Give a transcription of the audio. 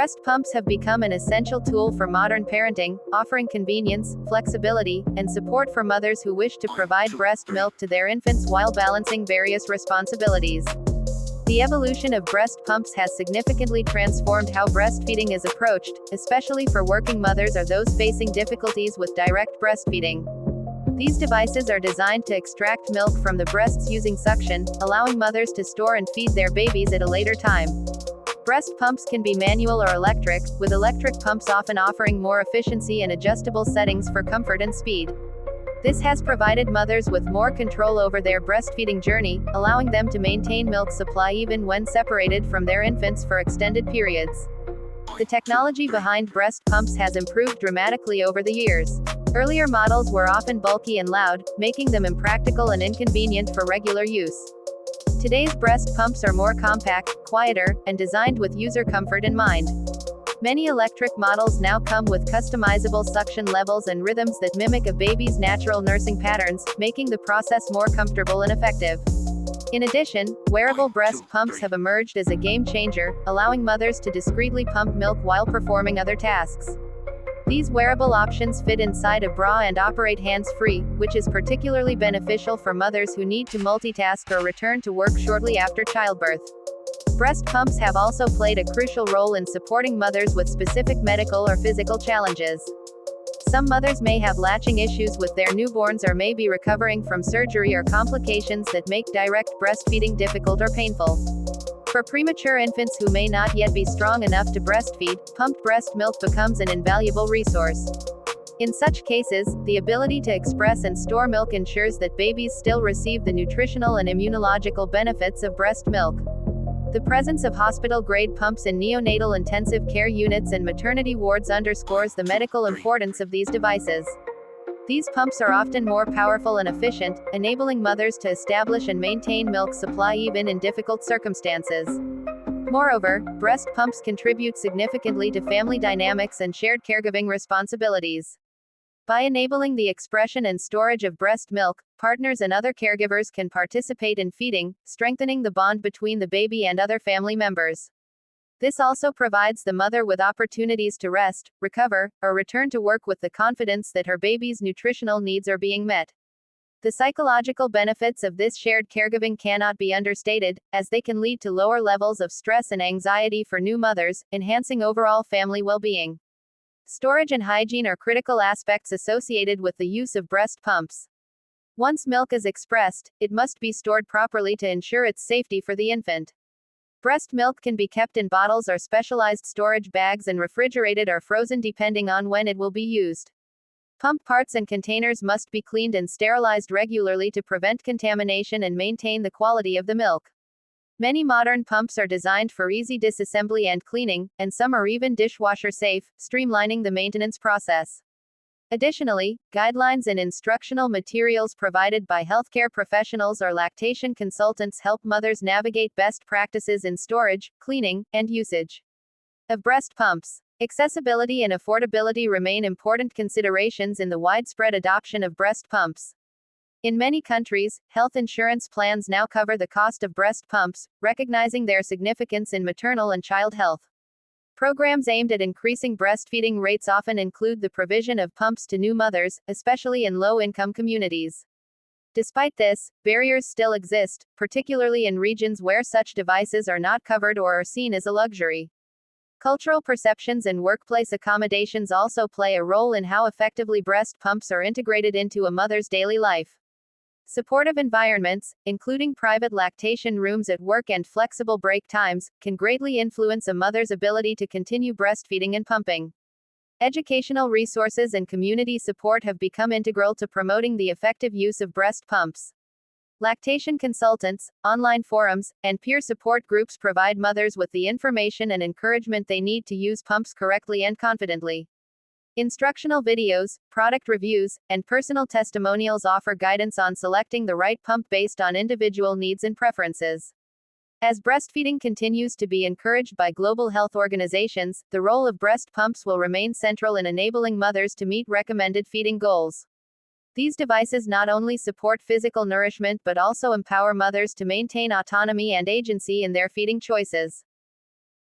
Breast pumps have become an essential tool for modern parenting, offering convenience, flexibility, and support for mothers who wish to provide breast milk to their infants while balancing various responsibilities. The evolution of breast pumps has significantly transformed how breastfeeding is approached, especially for working mothers or those facing difficulties with direct breastfeeding. These devices are designed to extract milk from the breasts using suction, allowing mothers to store and feed their babies at a later time. Breast pumps can be manual or electric, with electric pumps often offering more efficiency and adjustable settings for comfort and speed. This has provided mothers with more control over their breastfeeding journey, allowing them to maintain milk supply even when separated from their infants for extended periods. The technology behind breast pumps has improved dramatically over the years. Earlier models were often bulky and loud, making them impractical and inconvenient for regular use. Today's breast pumps are more compact, quieter, and designed with user comfort in mind. Many electric models now come with customizable suction levels and rhythms that mimic a baby's natural nursing patterns, making the process more comfortable and effective. In addition, wearable breast pumps have emerged as a game changer, allowing mothers to discreetly pump milk while performing other tasks. These wearable options fit inside a bra and operate hands-free, which is particularly beneficial for mothers who need to multitask or return to work shortly after childbirth. Breast pumps have also played a crucial role in supporting mothers with specific medical or physical challenges. Some mothers may have latching issues with their newborns or may be recovering from surgery or complications that make direct breastfeeding difficult or painful. For premature infants who may not yet be strong enough to breastfeed, pumped breast milk becomes an invaluable resource. In such cases, the ability to express and store milk ensures that babies still receive the nutritional and immunological benefits of breast milk. The presence of hospital-grade pumps in neonatal intensive care units and maternity wards underscores the medical importance of these devices. These pumps are often more powerful and efficient, enabling mothers to establish and maintain milk supply even in difficult circumstances. Moreover, breast pumps contribute significantly to family dynamics and shared caregiving responsibilities. By enabling the expression and storage of breast milk, partners and other caregivers can participate in feeding, strengthening the bond between the baby and other family members. This also provides the mother with opportunities to rest, recover, or return to work with the confidence that her baby's nutritional needs are being met. The psychological benefits of this shared caregiving cannot be understated, as they can lead to lower levels of stress and anxiety for new mothers, enhancing overall family well-being. Storage and hygiene are critical aspects associated with the use of breast pumps. Once milk is expressed, it must be stored properly to ensure its safety for the infant. Breast milk can be kept in bottles or specialized storage bags and refrigerated or frozen depending on when it will be used. Pump parts and containers must be cleaned and sterilized regularly to prevent contamination and maintain the quality of the milk. Many modern pumps are designed for easy disassembly and cleaning, and some are even dishwasher safe, streamlining the maintenance process. Additionally, guidelines and instructional materials provided by healthcare professionals or lactation consultants help mothers navigate best practices in storage, cleaning, and usage of breast pumps. Accessibility and affordability remain important considerations in the widespread adoption of breast pumps. In many countries, health insurance plans now cover the cost of breast pumps, recognizing their significance in maternal and child health. Programs aimed at increasing breastfeeding rates often include the provision of pumps to new mothers, especially in low-income communities. Despite this, barriers still exist, particularly in regions where such devices are not covered or are seen as a luxury. Cultural perceptions and workplace accommodations also play a role in how effectively breast pumps are integrated into a mother's daily life. Supportive environments, including private lactation rooms at work and flexible break times, can greatly influence a mother's ability to continue breastfeeding and pumping. Educational resources and community support have become integral to promoting the effective use of breast pumps. Lactation consultants, online forums, and peer support groups provide mothers with the information and encouragement they need to use pumps correctly and confidently. Instructional videos, product reviews, and personal testimonials offer guidance on selecting the right pump based on individual needs and preferences. As breastfeeding continues to be encouraged by global health organizations, the role of breast pumps will remain central in enabling mothers to meet recommended feeding goals. These devices not only support physical nourishment but also empower mothers to maintain autonomy and agency in their feeding choices.